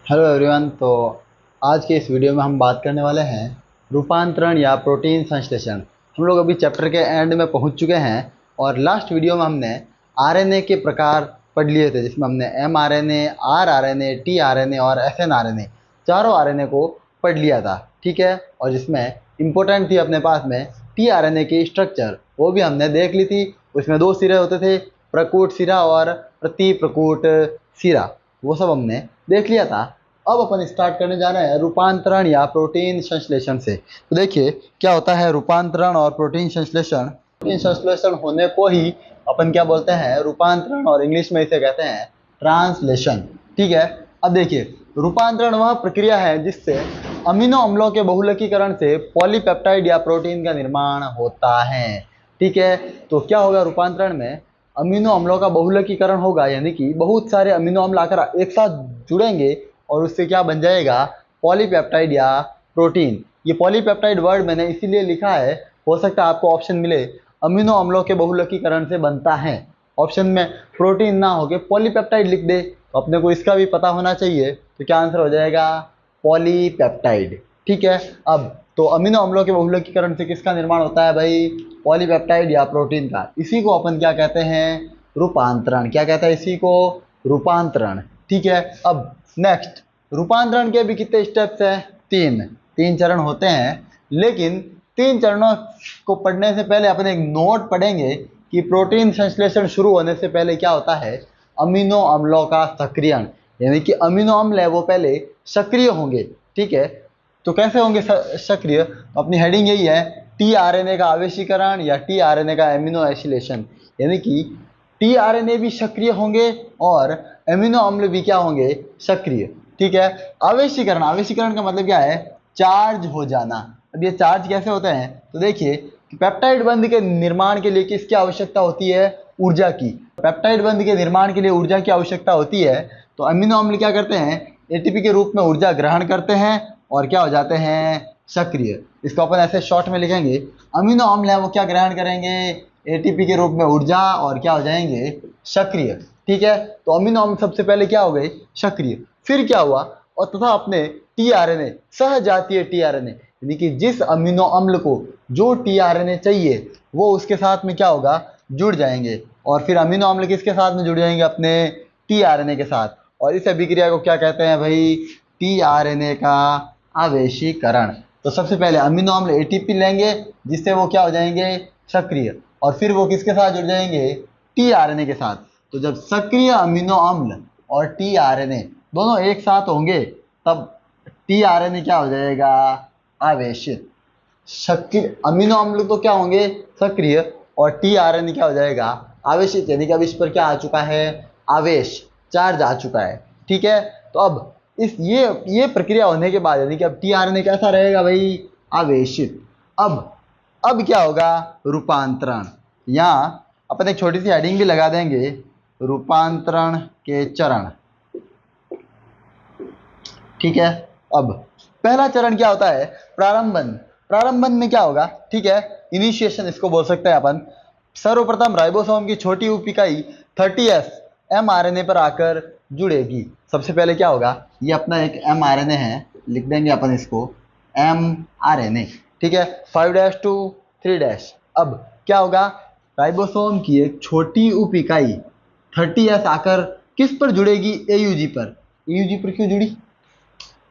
Hello everyone. तो आज के इस वीडियो में हम बात करने वाले हैं रूपांतरण या प्रोटीन संश्लेषण। हम लोग अभी चैप्टर के एंड में पहुंच चुके हैं और लास्ट वीडियो में हमने आरएनए के प्रकार पढ़ लिए थे, जिसमें हमने एमआरएनए, आरआरएनए, टीआरएनए और एसएनआरएनए चारों आरएनए को पढ़ लिया था। ठीक है। और जिसमें इम्पोर्टेंट थी अपने पास में टीआरएनए की स्ट्रक्चर, वो भी हमने देख ली थी। उसमें दो सिरे होते थे, प्रकूट सिरा और प्रति प्रकूट सिरा, वो सब हमने देख लिया था। अब अपन स्टार्ट करने जा रहे हैं रूपांतरण या प्रोटीन संश्लेषण से। तो देखिए क्या होता है रूपांतरण और प्रोटीन संश्लेषण। प्रोटीन संश्लेषण होने को ही अपन क्या बोलते हैं, रूपांतरण, और इंग्लिश में इसे कहते हैं ट्रांसलेशन। ठीक है। अब देखिए रूपांतरण वह प्रक्रिया है जिससे अमीनो अम्लों के बहुलकीकरण से पॉलीपेप्टाइड या प्रोटीन का निर्माण होता है। ठीक है। तो क्या होगा रूपांतरण में, अमीनो अम्लों का बहुलकीकरण होगा, यानी कि बहुत सारे अमीनो अम्ल आकर एक साथ जुड़ेंगे और उससे क्या बन जाएगा, पॉलीपेप्टाइड या प्रोटीन। ये पॉलीपेप्टाइड वर्ड मैंने इसीलिए लिखा है, हो सकता है आपको ऑप्शन मिले अमीनो अम्लों के बहुलकीकरण से बनता है, ऑप्शन में प्रोटीन ना होके पॉलीपेप्टाइड लिख दे, तो अपने को इसका भी पता होना चाहिए। तो क्या आंसर हो जाएगा, पॉलीपेप्टाइड। ठीक है। अब तो अमीनो अम्लों के बहुलकीकरण से किसका निर्माण होता है भाई, पॉलीपेप्टाइड या प्रोटीन का। इसी को अपन क्या कहते हैं, रूपांतरण। क्या कहते हैं इसी को, रूपांतरण। ठीक है। अब नेक्स्ट, रूपांतरण के भी कितने स्टेप्स हैं, तीन तीन चरण होते हैं। लेकिन तीन चरणों को पढ़ने से पहले अपन एक नोट पढ़ेंगे कि प्रोटीन संश्लेषण शुरू होने से पहले क्या होता है, अमीनो अम्लों का सक्रियण, यानी कि अमीनो अम्ल है वो पहले सक्रिय होंगे। ठीक है। तो कैसे होंगे सक्रिय, अपनी हेडिंग यही है, टीआरएनए का आवेशीकरण या टीआरएनए का एमिनो एसिलेशन, यानी कि टीआरएनए भी सक्रिय होंगे और एमिनो अम्ल भी क्या होंगे, सक्रिय। ठीक है। आवेशीकरण, आवेशीकरण का मतलब क्या है, चार्ज हो जाना। अब ये चार्ज कैसे होते हैं, तो देखिए कि पेप्टाइड बंध के निर्माण के लिए किसकी आवश्यकता होती है, ऊर्जा की। पेप्टाइड बंध के निर्माण के लिए ऊर्जा की आवश्यकता होती है। तो अमीनो अम्ल क्या करते हैं, एटीपी के रूप में ऊर्जा ग्रहण करते हैं और क्या हो जाते हैं, सक्रिय। इसको अपन ऐसे शॉर्ट में लिखेंगे, अमीनो अम्ल है वो क्या ग्रहण करेंगे, एटीपी के रूप में ऊर्जा, और क्या हो जाएंगे, सक्रिय। ठीक है। तो अमीनो अम्ल सबसे पहले क्या हो गए, सक्रिय। फिर क्या हुआ, और तथा अपने टीआरएनए, सहजातीय टीआरएनए, यानी कि जिस अमीनो अम्ल को जो टीआरएनए चाहिए वो उसके साथ में क्या होगा, जुड़ जाएंगे। और फिर अमीनो अम्ल किसके साथ में जुड़ जाएंगे, अपने टीआरएनए के साथ। और इस अभिक्रिया को क्या कहते हैं भाई, टीआरएनए का आवेशीकरण। तो सबसे पहले अमीनो अम्ल एटीपी लेंगे जिससे वो क्या हो जाएंगे, सक्रिय, और फिर वो किसके साथ जुड़ जाएंगे, टीआरएनए के साथ। तो जब सक्रिय अमीनो अम्ल और टीआरएनए दोनों एक साथ होंगे तब टीआरएनए क्या हो जाएगा, आवेशित। सक्रिय अमीनो अम्ल तो क्या होंगे, सक्रिय, और टीआरएनए क्या हो जाएगा, आवेशित, यानी कि अब इस पर क्या आ चुका है, आवेश, चार्ज आ चुका है। ठीक है। तो अब इस ये प्रक्रिया होने के बाद, यानी कि अब टीआरएनए कैसा रहेगा भाई, आवेशित। अब क्या होगा, रूपांतरण। यहाँ अपन एक छोटी सी हेडिंग भी लगा देंगे, रूपांतरण के चरण। ठीक है। अब पहला चरण क्या होता है, प्रारंभन। प्रारंभन में क्या होगा, ठीक है, इनिशिएशन इसको बोल सकते हैं अपन। सर्वप्रथम राइबोसोम की छोटी उप इकाई 30S mRNA पर आकर जुड़ेगी। सबसे पहले क्या होगा, ये अपना एक mRNA है, लिख देंगे अपन इसको mRNA। ठीक है। 5' to 3'। अब क्या होगा, राइबोसोम की एक छोटी उप इकाई 30S आकर किस पर जुड़ेगी, AUG पर। AUG पर क्यों जुड़ी,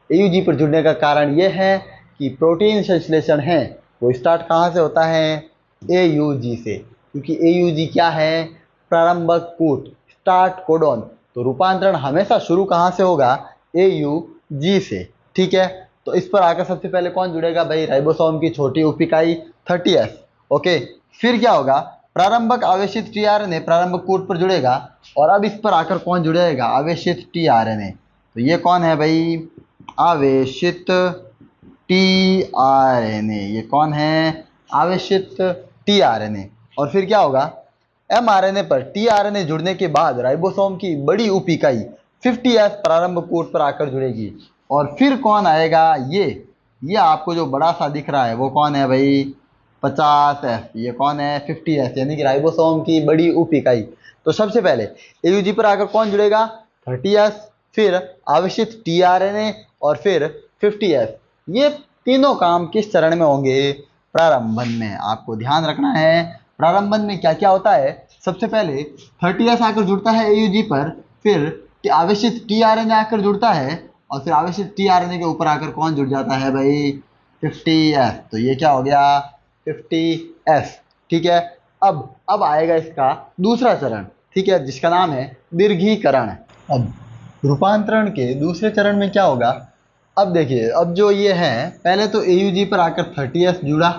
AUG पर जुड़ने का कारण यह है कि प्रोटीन संश्लेषण है वो स्टार्ट कहाँ से होता है, AUG से, क्योंकि AUG क्या है, प्रारंभक कूट, स्टार्ट कोडॉन। तो रूपांतरण हमेशा शुरू कहाँ से होगा, AUG से। ठीक है। तो इस पर आकर सबसे पहले कौन जुड़ेगा भाई, राइबोसोम की छोटी उप इकाई 30S। ओके। फिर क्या होगा, प्रारंभक आवेशित टीआरएनए प्रारंभक कूट पर जुड़ेगा, और अब इस पर आकर कौन जुड़ेगा, आवेशित टीआरएनए। तो ये कौन है भाई, आवेशित टीआरएनए। ये कौन है, आवेशित टीआरएनए। और फिर क्या होगा, एमआरएनए पर टीआरएनए जुड़ने के बाद राइबोसोम की बड़ी उप इकाई 50S प्रारंभ कोट पर आकर जुड़ेगी। और फिर कौन आएगा, ये आपको जो बड़ा सा दिख रहा है वो कौन है भाई, 50S। ये कौन है, 50S, यानी कि राइबोसोम की बड़ी उप इकाई। तो सबसे पहले AUG पर आकर कौन जुड़ेगा, 30S, फिर आवेशित टीआरएनए और फिर 50S। ये तीनों काम किस चरण में होंगे? प्रारंभन में। आपको ध्यान रखना है प्रारंभन में क्या क्या होता है। सबसे पहले 30S आकर जुड़ता है AUG पर, फिर आवेशित टीआरएनए आकर जुड़ता है और फिर आवेशित टीआरएनए के ऊपर आकर कौन जुड़ जाता है भाई? 50S। तो ये क्या हो गया? 50S। ठीक है। अब आएगा इसका दूसरा चरण, ठीक है, जिसका नाम है दीर्घीकरण। अब रूपांतरण के दूसरे चरण में क्या होगा? अब देखिए, अब जो ये है, पहले तो AUG पर आकर 30S जुड़ा,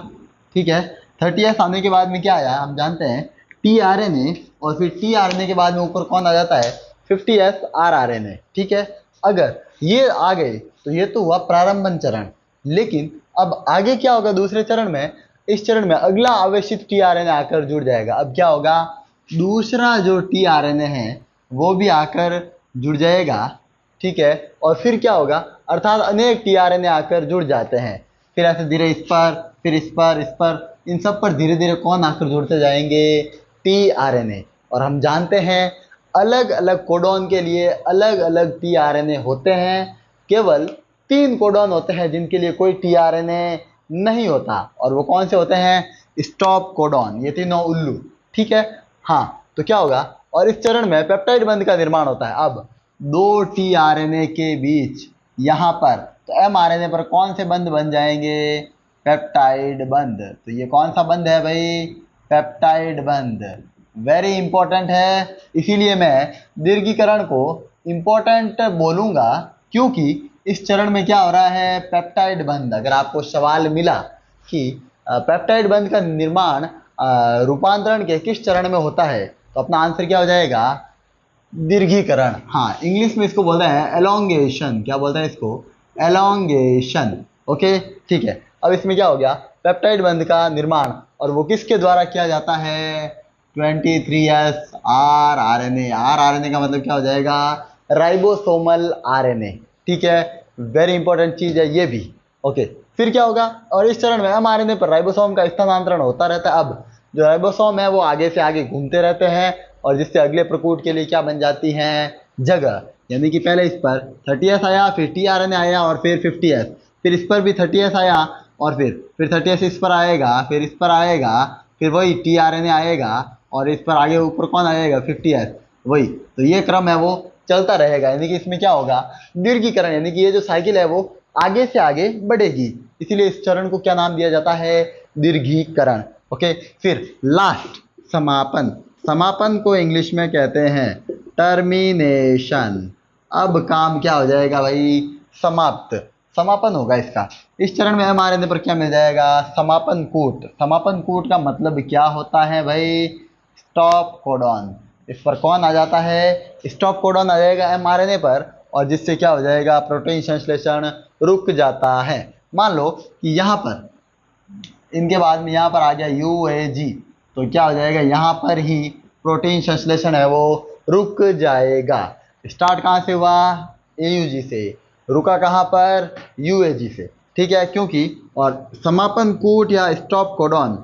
ठीक है। 30S आने के बाद में क्या आया हम जानते हैं, टीआरएनए, और फिर टीआरएनए के बाद में ऊपर कौन आ जाता है? 50S rRNA, ठीक है। अगर ये आ गए तो ये तो हुआ प्रारंभन चरण, लेकिन अब आगे क्या होगा दूसरे चरण में? इस चरण में अगला आवेशित टीआरएनए आकर जुड़ जाएगा। अब क्या होगा? दूसरा जो टीआरएनए है वो भी आकर जुड़ जाएगा, ठीक है। और फिर क्या होगा? अर्थात अनेक टीआरएनए आकर जुड़ जाते हैं, फिर ऐसे धीरे इस पर, फिर इस पर, इन सब पर धीरे धीरे कौन आकर जुड़ते जाएंगे? टीआरएनए। और हम जानते हैं अलग अलग कोडॉन के लिए अलग अलग टीआरएनए होते हैं। केवल 3 कोडॉन होते हैं जिनके लिए कोई टीआरएनए नहीं होता, और वो कौन से होते हैं? स्टॉप कोडॉन, ये तीनों उल्लू, ठीक है। हाँ, तो क्या होगा? और इस चरण में पेप्टाइड बंध का निर्माण होता है। अब 2 टीआरएनए के बीच यहाँ पर तो mRNA पर कौन से बंध बन जाएंगे? पेप्टाइड बंध। तो ये कौन सा बंध है भाई? पेप्टाइड बंध। वेरी इंपॉर्टेंट है, इसीलिए मैं दीर्घीकरण को इंपॉर्टेंट बोलूँगा, क्योंकि इस चरण में क्या हो रहा है? पेप्टाइड बंध। अगर आपको सवाल मिला कि पेप्टाइड बंध का निर्माण रूपांतरण के किस चरण में होता है, तो अपना आंसर क्या हो जाएगा? दीर्घीकरण। हाँ, इंग्लिश में इसको बोलते हैं एलोंगेशन। क्या बोलते हैं इसको? एलोंगेशन। ओके, ठीक है। अब इसमें क्या हो गया? पेप्टाइड बंध का निर्माण, और वो किसके द्वारा किया जाता है? 23S rRNA। rRNA का मतलब क्या हो जाएगा? राइबोसोमल RNA, ठीक है। वेरी इंपॉर्टेंट चीज है ये भी। ओके, फिर क्या होगा? और इस चरण में mRNA पर राइबोसोम का स्थानांतरण होता रहता है। अब जो राइबोसोम है वो आगे से आगे घूमते रहते हैं, और जिससे अगले प्रकूट के लिए क्या बन जाती हैं? जगह। यानी कि पहले इस पर 30S आया, फिर टीआरएनए आया, और फिर 50S, फिर इस पर भी 30S आया, और फिर 30S इस पर आएगा, फिर इस पर आएगा, फिर वही टीआरएनए आएगा, और इस पर आगे ऊपर कौन आएगा? 50S। वही, तो ये क्रम है वो चलता रहेगा। यानी कि इसमें क्या होगा? दीर्घीकरण, यानी कि ये जो साइकिल है वो आगे से आगे बढ़ेगी, इसीलिए इस चरण को क्या नाम दिया जाता है? दीर्घीकरण। ओके, फिर लास्ट समापन। समापन को इंग्लिश में कहते हैं टर्मिनेशन। अब काम क्या हो जाएगा भाई? समाप्त, समापन होगा इसका। इस चरण में mRNA पर क्या मिल जाएगा? समापन कूट। समापन कूट का मतलब क्या होता है भाई? Stop codon. इस पर कौन आ जाता है? स्टॉप कोडॉन आ जाएगा mRNA पर, और जिससे क्या हो जाएगा? प्रोटीन संश्लेषण रुक जाता है। मान लो कि यहाँ पर इनके बाद में यहाँ पर आ गया UAG, तो क्या हो जाएगा? यहाँ पर ही प्रोटीन संश्लेषण है वो रुक जाएगा। स्टार्ट कहाँ से हुआ? AUG से, रुका कहाँ पर? UAG से, ठीक है। क्योंकि और समापन कूट या स्टॉप कोडॉन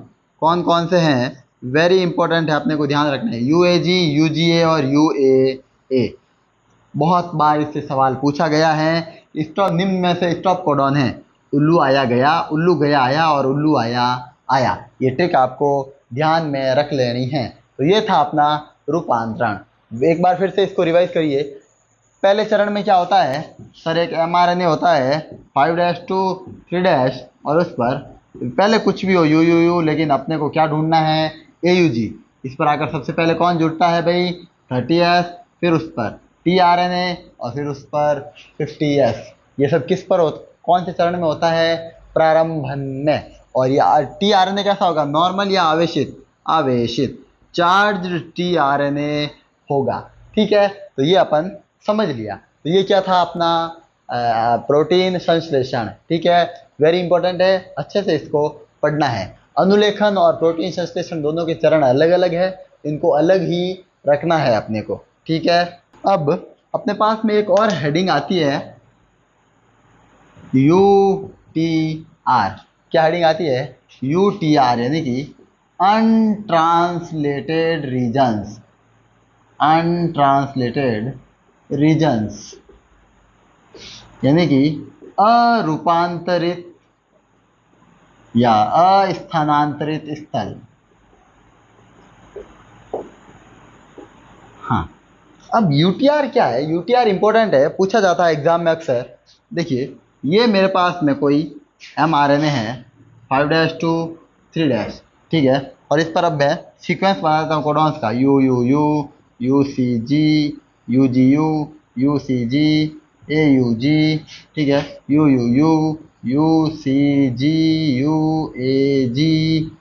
कौन कौन से हैं? वेरी इंपॉर्टेंट है, अपने को ध्यान रखना है। UAG, UGA और UAA। बहुत बार इससे सवाल पूछा गया है। स्टॉप निम्न में से स्टॉप कोडॉन है: उल्लू आया गया, उल्लू गया आया, और उल्लू आया आया। ये ट्रिक आपको ध्यान में रख लेनी है। तो ये था अपना रूपांतरण। एक बार फिर से इसको रिवाइज करिए। पहले चरण में क्या होता है सर? एक mRNA होता है 5' to 3', और उस पर पहले कुछ भी हो यू, लेकिन अपने को क्या ढूंढना है? AUG। इस पर आकर सबसे पहले कौन जुड़ता है भाई? 30S, फिर उस पर टीआरएनए, और फिर उस पर 50S। ये सब किस पर कौन से चरण में होता है? प्रारंभन में। और ये टीआरएनए कैसा होगा? नॉर्मल या आवेशित? आवेशित चार्ज्ड टीआरएनए होगा, ठीक है। तो ये अपन समझ लिया। तो ये क्या था अपना प्रोटीन संश्लेषण, ठीक है। वेरी इंपॉर्टेंट है, अच्छे से इसको पढ़ना है। अनुलेखन और प्रोटीन संश्लेषण दोनों के चरण अलग अलग है, इनको अलग ही रखना है अपने को, ठीक है। अब अपने पास में एक और हेडिंग आती है UTR। क्या हेडिंग आती है? UTR, यानी कि अनट्रांसलेटेड रीजन्स। अनट्रांसलेटेड रीजन्स, यानी कि अरूपांतरित या अस्थानांतरित स्थल। हाँ, अब यूटीआर क्या है? यूटीआर इंपॉर्टेंट है, पूछा जाता है एग्जाम में अक्सर। देखिए, ये मेरे पास में कोई mRNA है 5' to 3', ठीक है, और इस पर अब मैं सीक्वेंस बनाता हूँ कोडॉन्स का, U U U, U C G, U G U, U C G, A U G, ठीक है, U U U, U C G, U A G,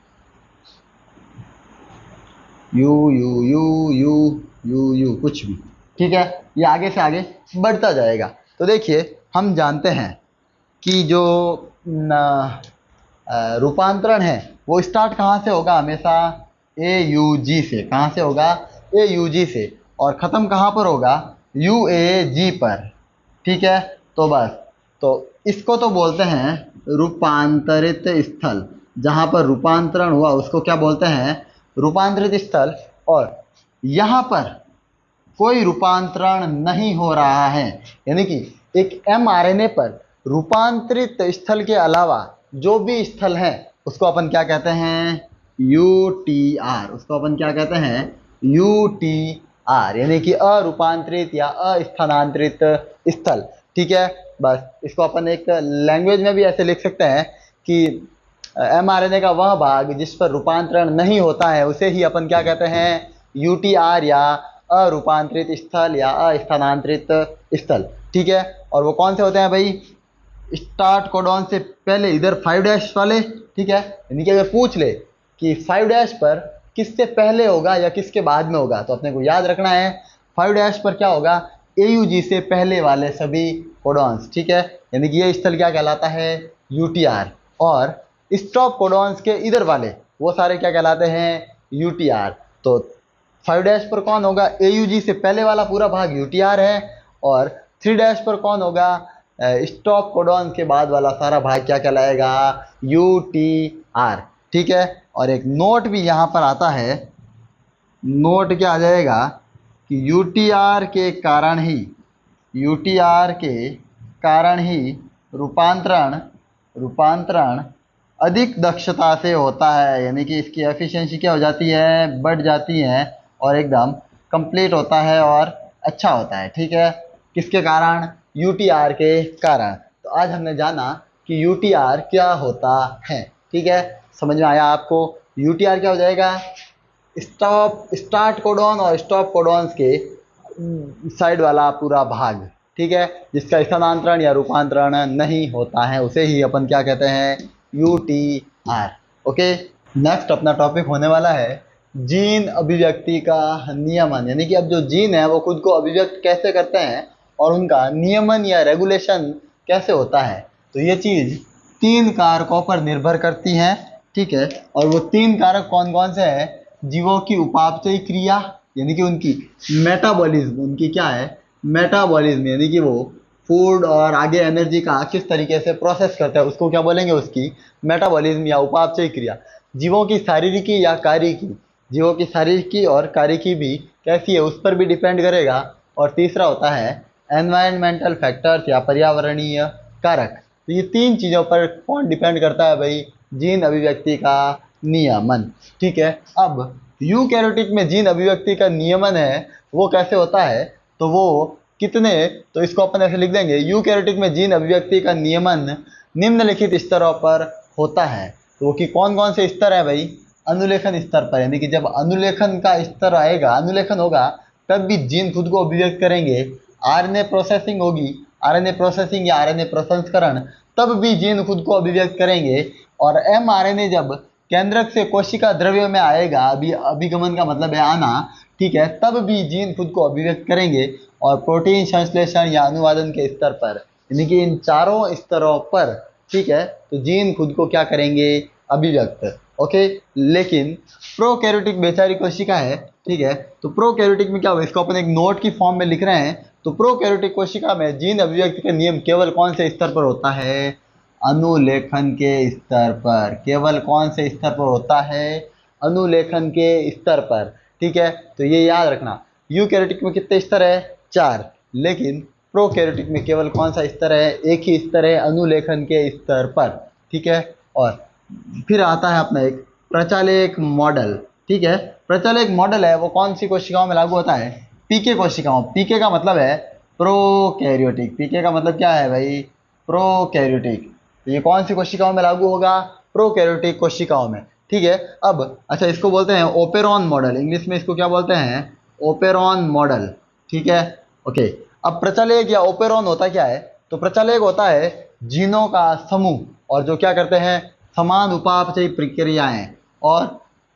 U U U U U U, कुछ भी, ठीक है, ये आगे से आगे बढ़ता जाएगा। तो देखिए, हम जानते हैं कि जो रूपांतरण है वो स्टार्ट कहाँ से होगा? हमेशा ए यू जी से। कहाँ से होगा? ए यू जी से। और ख़त्म कहाँ पर होगा? यू ए जी पर, ठीक है। तो बस, तो इसको तो बोलते हैं रूपांतरित स्थल। जहाँ पर रूपांतरण हुआ उसको क्या बोलते हैं? रूपांतरित स्थल। और यहाँ पर कोई रूपांतरण नहीं हो रहा है, यानी कि एक mRNA पर रूपांतरित स्थल के अलावा जो भी स्थल हैं उसको अपन क्या कहते हैं? UTR। उसको अपन क्या कहते हैं? UTR, यानी कि अरूपांतरित या अस्थानांतरित स्थल, ठीक है। बस इसको अपन एक लैंग्वेज में भी ऐसे लिख सकते हैं कि mRNA का वह भाग जिस पर रूपांतरण नहीं होता है उसे ही अपन क्या कहते हैं? UTR या अरूपांतरित स्थल या अस्थानांतरित स्थल, ठीक है। और वो कौन से होते हैं भाई? स्टार्ट कोडॉन से पहले इधर 5' वाले, ठीक है। यानी कि अगर पूछ ले कि 5' पर किससे पहले होगा या किसके बाद में होगा, तो अपने को याद रखना है 5' पर क्या होगा? AUG से पहले वाले सभी कोडॉन्स, ठीक है। यानी कि ये स्थल क्या कहलाता है? UTR। और स्टॉप कोडॉन्स के इधर वाले वो सारे क्या कहलाते हैं? UTR। तो 5' पर कौन होगा? AUG से पहले वाला पूरा भाग UTR है। और 3' पर कौन होगा? स्टॉप कोडॉन के बाद वाला सारा भाग क्या कहलाएगा? UTR, ठीक है। और एक नोट भी यहाँ पर आता है। नोट क्या आ जाएगा कि यूटीआर के कारण ही रूपांतरण अधिक दक्षता से होता है। यानी कि इसकी एफिशिएंसी क्या हो जाती है? बढ़ जाती है और एकदम कंप्लीट होता है और अच्छा होता है, ठीक है। किसके कारण? यूटीआर के कारण। तो आज हमने जाना कि यूटीआर क्या होता है, ठीक है। समझ में आया आपको? यूटीआर क्या हो जाएगा? स्टार्ट कोडॉन और स्टॉप कोडॉन्स के साइड वाला पूरा भाग, ठीक है, जिसका स्थानांतरण या रूपांतरण नहीं होता है उसे ही अपन क्या कहते हैं? UTR। ओके, नेक्स्ट अपना टॉपिक होने वाला है जीन अभिव्यक्ति का नियमन। यानी कि अब जो जीन है वो खुद को अभिव्यक्त कैसे करते हैं और उनका नियमन या रेगुलेशन कैसे होता है। तो ये चीज़ 3 कारकों पर निर्भर करती है, ठीक है। और वो 3 कारक कौन कौन से हैं? जीवों की उपापचयी क्रिया, यानी कि उनकी मेटाबॉलिज्म, उनकी क्या है? मेटाबॉलिज्म, यानी कि वो फूड और आगे एनर्जी का किस तरीके से प्रोसेस करता है उसको क्या बोलेंगे? उसकी मेटाबॉलिज्म या उपापचयी क्रिया। जीवों की शारीरिकी या कार्यकी, जीवों की शारीरिकी और कार्यकी भी कैसी है उस पर भी डिपेंड करेगा। और तीसरा होता है एनवायरमेंटल फैक्टर्स या पर्यावरणीय कारक। तो ये 3 चीज़ों पर कौन डिपेंड करता है भाई? जीन अभिव्यक्ति का नियमन, ठीक है। अब यूकैरियोटिक में जीन अभिव्यक्ति का नियमन है वो कैसे होता है? तो वो कितने, तो इसको अपन ऐसे लिख देंगे, यूकैरियोटिक में जीन अभिव्यक्ति का नियमन निम्नलिखित स्तरों पर होता है। तो वो कि कौन कौन से स्तर है भाई? अनुलेखन स्तर पर, यानी कि जब अनुलेखन का स्तर आएगा, अनुलेखन होगा, तब भी जीन खुद को अभिव्यक्त करेंगे। आरएनए प्रोसेसिंग होगी, आरएनए प्रोसेसिंग या आरएनए प्रसंस्करण, तब भी जीन खुद को अभिव्यक्त करेंगे। और mRNA जब केंद्रक से कोशिका द्रव्य में आएगा, अभी अभिगमन का मतलब है आना, ठीक है, तब भी जीन खुद को अभिव्यक्त करेंगे। और प्रोटीन संश्लेषण या अनुवादन के स्तर पर, यानी कि इन चारों स्तरों पर, ठीक है, तो जीन खुद को क्या करेंगे? अभिव्यक्त। ओके, लेकिन प्रोकैरियोटिक बेचारी कोशिका है, ठीक है। तो प्रोकैरियोटिक में क्या होगा? इसको अपन एक नोट की फॉर्म में लिख रहे हैं। तो प्रोकैरियोटिक कोशिका में जीन अभिव्यक्ति का नियम केवल कौन से स्तर पर होता है? अनुलेखन के स्तर पर। केवल कौन से स्तर पर होता है? अनुलेखन के स्तर पर, ठीक है। तो ये याद रखना, यूकैरियोटिक में कितने स्तर है? 4। लेकिन प्रोकैरियोटिक में केवल कौन सा स्तर है, एक ही स्तर है अनुलेखन के स्तर पर, ठीक है। और फिर आता है अपना एक प्रचालक मॉडल, ठीक है। प्रचालक मॉडल है वो कौन सी कोशिकाओं में लागू होता है, पीके कोशिकाओं। पीके का मतलब है प्रोकैरियोटिक, पीके का मतलब क्या है भाई, प्रोकैरियोटिक। तो ये कौन सी कोशिकाओं में लागू होगा, प्रोकैरियोटिक कोशिकाओं में, ठीक है। अब अच्छा, इसको बोलते हैं ओपेरॉन मॉडल, इंग्लिश में इसको क्या बोलते हैं, ओपेरॉन मॉडल, ठीक है। ओके, अब प्रचालक या ओपेरॉन होता क्या है, तो प्रचालक होता है जीनों का समूह, और जो क्या करते हैं, समान उपापचयी प्रक्रियाएं और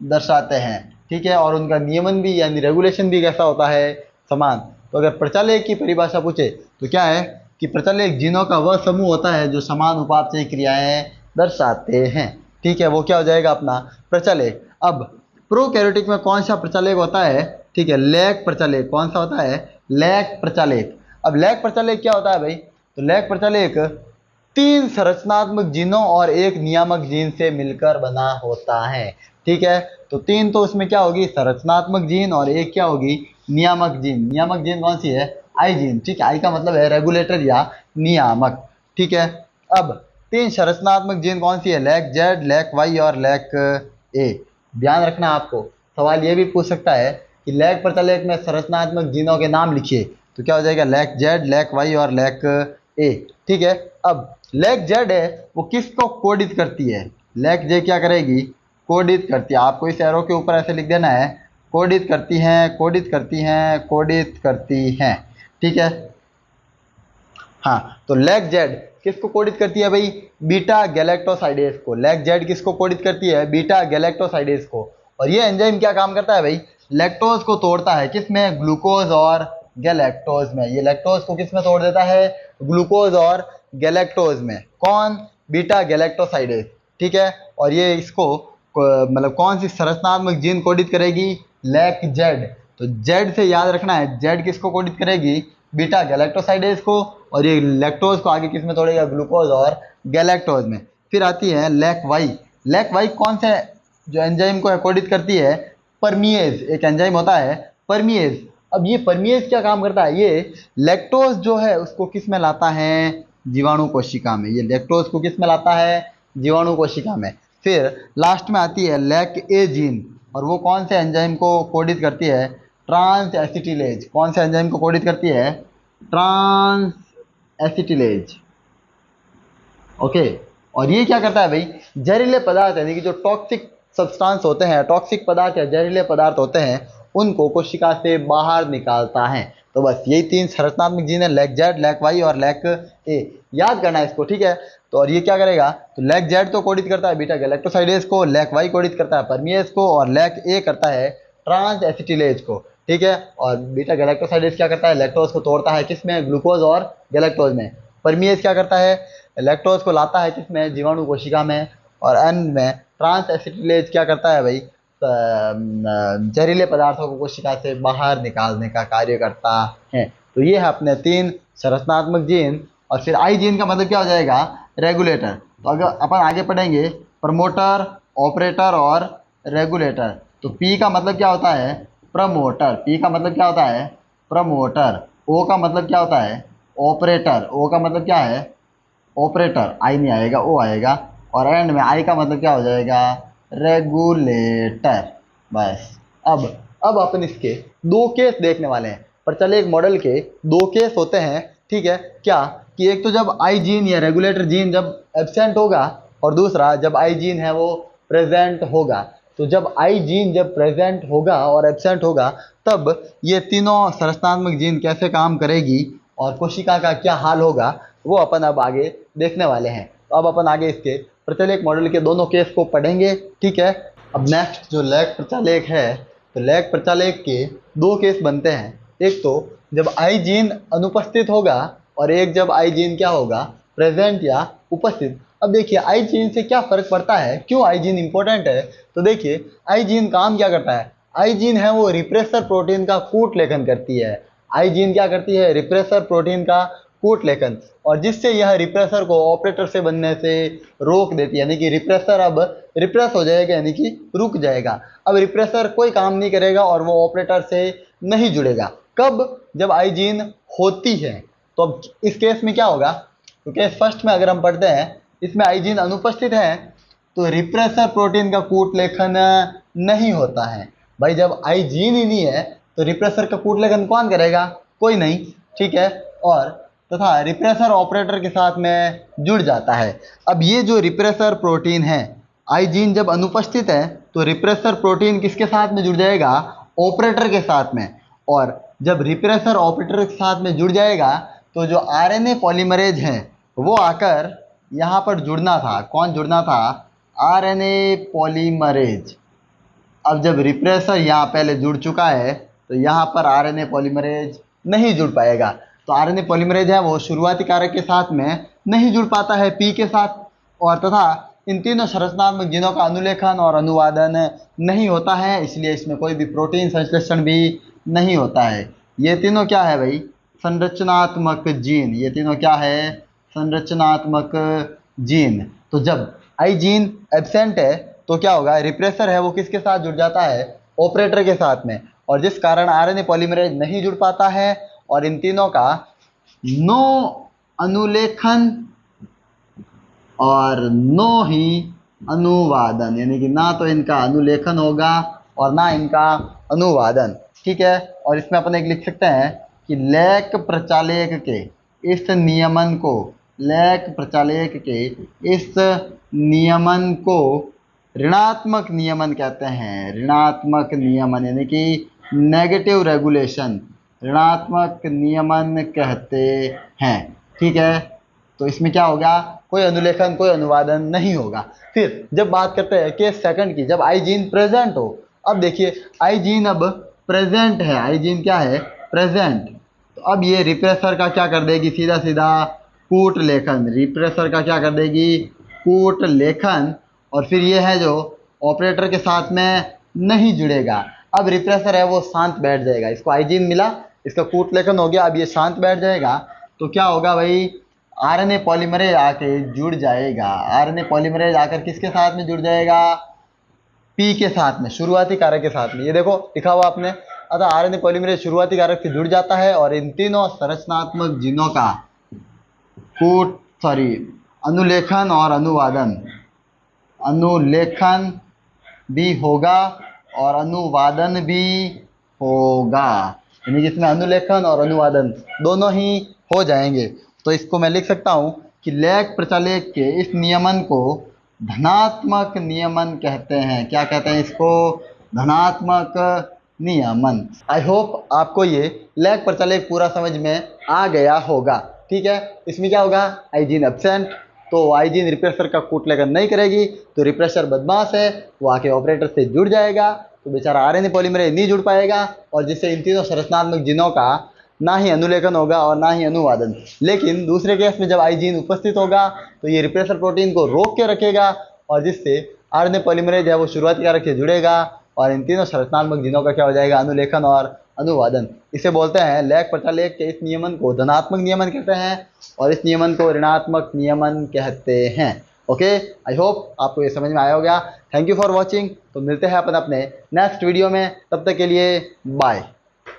दर्शाते हैं, ठीक है। और उनका नियमन भी यानी रेगुलेशन भी कैसा होता है, समान। तो अगर प्रचालक की परिभाषा पूछे तो क्या है कि प्रचालक जीनों का वह समूह होता है जो समान उपापचयी क्रियाएं दर्शाते हैं, ठीक है। वो क्या हो जाएगा अपना प्रचालक। अब प्रोकैरियोटिक में कौन सा प्रचालक होता है, ठीक है, लैक प्रचालक। कौन सा होता है, लैक प्रचालक। अब लैक प्रचालक क्या होता है भाई, तो लैक प्रचालक 3 संरचनात्मक जीनों और एक नियामक जीन से मिलकर बना होता है, ठीक है। तो 3 तो उसमें क्या होगी, संरचनात्मक जीन, और एक क्या होगी, नियामक जीन। नियामक जीन कौन सी है, आई जीन, ठीक है। आई का मतलब है रेगुलेटर या नियामक, ठीक है। अब 3 संरचनात्मक जीन कौन सी है, लैक जेड, लैक वाई और लैक ए। ध्यान रखना, आपको सवाल ये भी पूछ सकता है कि लैक प्रचालक में संरचनात्मक जीनों के नाम लिखिए, तो क्या हो जाएगा, लैक जेड, लैक वाई और लैक ए, ठीक है। अब लैक जेड है वो किसको कोडित करती है, लैक जे क्या करेगी, कोडित करती है। आपको इस एरो के ऊपर ऐसे लिख देना है, कोडित करती हैं, कोडित करती हैं, कोडित करती हैं, ठीक है। हाँ, तो लैक जेड किसको कोडित करती है भाई, बीटा गैलेक्टोसाइडेज को। लैक जेड किसको कोडित करती है, बीटा गैलेक्टोसाइडेज को। और ये एंजाइम क्या काम करता है भाई, लैक्टोज को तोड़ता है, किसमें, ग्लूकोज और गैलेक्टोज में। ये लैक्टोज को किसमें तोड़ देता है, ग्लूकोज और गैलेक्टोज में। कौन, बीटा गैलेक्टोसाइडेज, ठीक है। और ये इसको मतलब कौन सी संरचनात्मक जीन कोडित करेगी, लैक जेड। तो जेड से याद रखना है, जेड किसको कोडित करेगी, बीटा गैलेक्टोसाइडेज को, और ये लैक्टोज को आगे किस में तोड़ेगा, ग्लूकोज और गैलेक्टोज में। फिर आती है लैक वाई। लैक वाई कौन से जो एंजाइम को कोडित करती है, परमिएज। एक एंजाइम होता है परमिएज। अब ये परमिएज क्या काम करता है, ये लैक्टोज जो है उसको किस में लाता है, जीवाणु कोशिका में। ये लैक्टोज को किस में लाता है, जीवाणु कोशिका में। फिर लास्ट में आती है लैक ए जीन, और वो कौन से एंजाइम को कोडित करती है, ट्रांस एसिटिलेज। कौन से एंजाइम को कोडित करती है, ट्रांस एसिटिलेज, ओके। और ये क्या करता है भाई, जहरीले पदार्थ यानी कि जो टॉक्सिक सब्सटेंस होते हैं, टॉक्सिक पदार्थ या जहरीले पदार्थ होते हैं, उनको कोशिका से बाहर निकालता है। तो बस यही 3 संरचनात्मक जीन है, लैक जेड, लैक वाई और लैक ए। याद करना है इसको, ठीक है। तो और ये क्या करेगा, तो लैक जेड तो कोडित करता है बीटा गैलेक्टोसाइडेज को, लैक वाई कोडित करता है परमिएज को, और लैक ए करता है ट्रांस एसिटिलेज को, ठीक है। और बीटा गैलेक्टोसाइडेज क्या करता है, लैक्टोज को तोड़ता है किसमें, ग्लूकोज और गैलेक्टोज में। परमिएज क्या करता है, लैक्टोज को लाता है किसमें, जीवाणु कोशिका में। और एंड में ट्रांस एसिटिलेज क्या करता है भाई, जहरीले पदार्थों को कोशिका से बाहर निकालने का कार्य करता है। तो ये है अपने 3 संरचनात्मक जीन। और फिर आई जीन का मतलब क्या हो जाएगा, रेगुलेटर। तो अगर अपन आगे पढ़ेंगे, प्रमोटर, ऑपरेटर और रेगुलेटर। तो पी का मतलब क्या होता है, प्रमोटर। पी का मतलब क्या होता है, प्रमोटर। ओ का मतलब क्या होता है, ऑपरेटर। ओ का मतलब क्या है, ऑपरेटर। आई नहीं आएगा, ओ आएगा। और एंड में आई का मतलब क्या हो जाएगा, रेगुलेटर। बस अब अपन इसके 2 केस देखने वाले हैं। प्रचलित मॉडल के 2 केस होते हैं, ठीक है। क्या कि एक तो जब आई जीन या रेगुलेटर जीन जब एब्सेंट होगा, और दूसरा जब आई जीन है वो प्रेजेंट होगा। तो जब आई जीन जब प्रेजेंट होगा और एब्सेंट होगा, तब ये तीनों संरचनात्मक जीन कैसे काम करेगी और कोशिका का क्या हाल होगा, वो अपन अब आगे देखने वाले हैं। तो अब अपन आगे इसके प्रचलित मॉडल के दोनों केस को पढ़ेंगे, ठीक है। अब नेक्स्ट जो लैक प्रचालक है, तो लैक प्रचालक के 2 केस बनते हैं। एक तो जब आई जीन अनुपस्थित होगा, और एक जब आई जीन क्या होगा, प्रेजेंट या उपस्थित। अब देखिए आई जीन से क्या फर्क पड़ता है, क्यों आई जीन इंपॉर्टेंट है। तो देखिए आई जीन काम क्या करता है, आई जीन है वो रिप्रेसर प्रोटीन का कूट लेखन करती है। आई जीन क्या करती है, रिप्रेसर प्रोटीन का कूट लेखन, और जिससे यह रिप्रेसर को ऑपरेटर से बनने से रोक देती है। यानी कि रिप्रेसर अब रिप्रेस हो जाएगा, यानी कि रुक जाएगा। अब रिप्रेसर कोई काम नहीं करेगा और वो ऑपरेटर से नहीं जुड़ेगा। कब, जब आई जीन होती है। तो अब इस केस में क्या होगा, तो केस फर्स्ट में अगर हम पढ़ते हैं, इसमें आई जीन अनुपस्थित है तो रिप्रेसर प्रोटीन का कूट लेखन नहीं होता है। भाई जब आई जीन ही नहीं है तो रिप्रेसर का कूट लेखन कौन करेगा, कोई नहीं, ठीक है। और तथा रिप्रेसर ऑपरेटर के साथ में जुड़ जाता है। अब ये जो रिप्रेसर प्रोटीन है, आई जीन जब अनुपस्थित है तो रिप्रेसर प्रोटीन किसके साथ में जुड़ जाएगा, ऑपरेटर के साथ में। और जब रिप्रेसर ऑपरेटर के साथ में जुड़ जाएगा तो जो आरएनए पॉलीमरेज है वो आकर यहाँ पर जुड़ना था। कौन जुड़ना था, आरएनए पॉलीमरेज। अब जब रिप्रेसर यहाँ पहले जुड़ चुका है तो यहाँ पर आरएनए पॉलीमरेज नहीं जुड़ पाएगा। तो आरएनए पॉलीमरेज है वो शुरुआती कारक के साथ में नहीं जुड़ पाता है पी के साथ, और तथा इन तीनों संरचनात्मक जीनों का अनुलेखन और अनुवादन नहीं होता है, इसलिए इसमें कोई भी प्रोटीन संश्लेषण भी नहीं होता है। ये तीनों क्या है भाई, संरचनात्मक जीन। ये तीनों क्या है, संरचनात्मक जीन। तो जब आई जीन एब्सेंट है तो क्या होगा, रिप्रेसर है वो किसके साथ जुड़ जाता है, ऑपरेटर के साथ में, और जिस कारण आरएनए पॉलीमरेज नहीं जुड़ पाता है और इन तीनों का नो अनुलेखन और नो ही अनुवादन, यानी कि ना तो इनका अनुलेखन होगा और ना इनका अनुवादन, ठीक है। और इसमें अपन एक लिख सकते हैं कि लैक प्रचालक के इस नियमन को, लैक प्रचालक के इस नियमन को ऋणात्मक नियमन कहते हैं। ऋणात्मक नियमन यानी कि नेगेटिव रेगुलेशन, ऋणात्मक नियमन कहते हैं, ठीक है। तो इसमें क्या होगा, कोई अनुलेखन कोई अनुवादन नहीं होगा। फिर जब बात करते हैं केस सेकंड की, जब आई जीन प्रेजेंट हो। अब देखिए आई जीन अब प्रेजेंट है, आई जीन क्या है, प्रेजेंट। तो अब ये रिप्रेसर का क्या कर देगी, सीधा सीधा कूट लेखन। रिप्रेसर का क्या कर देगी, कूट लेखन। और फिर ये है जो ऑपरेटर के साथ में नहीं जुड़ेगा। अब रिप्रेसर है वो शांत बैठ जाएगा, इसको आई जीन मिला, इसका कूट लेखन हो गया, अब ये शांत बैठ जाएगा। तो क्या होगा भाई, आरएनए पॉलीमरेज आके जुड़ जाएगा। आरएनए पॉलीमरेज आकर किसके साथ में जुड़ जाएगा, पी के साथ में, शुरुआती कारक के साथ में। ये देखो लिखा हुआ आपने, अतः आरएनए पॉलीमरेज शुरुआती कारक से जुड़ जाता है और इन तीनों संरचनात्मक जीनों का अनुलेखन और अनुवादन, अनुलेखन भी होगा और अनुवादन भी होगा, यानी कि इसमें अनुलेखन और अनुवादन दोनों ही हो जाएंगे। तो इसको मैं लिख सकता हूँ कि लैक प्रचालक के इस नियमन को धनात्मक नियमन कहते हैं। क्या कहते हैं इसको, धनात्मक नियमन। आई होप आपको ये लैक प्रचालक पूरा समझ में आ गया होगा, ठीक है। इसमें क्या होगा, आई जीन एब्सेंट, तो आई जीन रिप्रेसर का कूट लेखन नहीं करेगी, तो रिप्रेसर बदमाश है, वो आके ऑपरेटर से जुड़ जाएगा, तो बेचारा आरएनए पॉलीमरेज नहीं जुड़ पाएगा, और जिससे इन तीनों संरचनात्मक जीनों का ना ही अनुलेखन होगा और ना ही अनुवादन। लेकिन दूसरे केस में जब आई जीन उपस्थित होगा तो ये रिप्रेसर प्रोटीन को रोक के रखेगा, और जिससे आरएनए पॉलीमरेज है वो शुरुआती कारक से जुड़ेगा और इन तीनों संरचनात्मक जीनों का क्या हो जाएगा, अनुलेखन और अनुवादन। इसे बोलते हैं लैक प्रचालक के इस नियमन को धनात्मक नियमन कहते हैं और इस नियमन को ऋणात्मक नियमन कहते हैं। ओके, आई होप आपको ये समझ में आया होगा। Thank you for watching. तो मिलते हैं अपन अपने नेक्स्ट वीडियो में, तब तक के लिए बाय।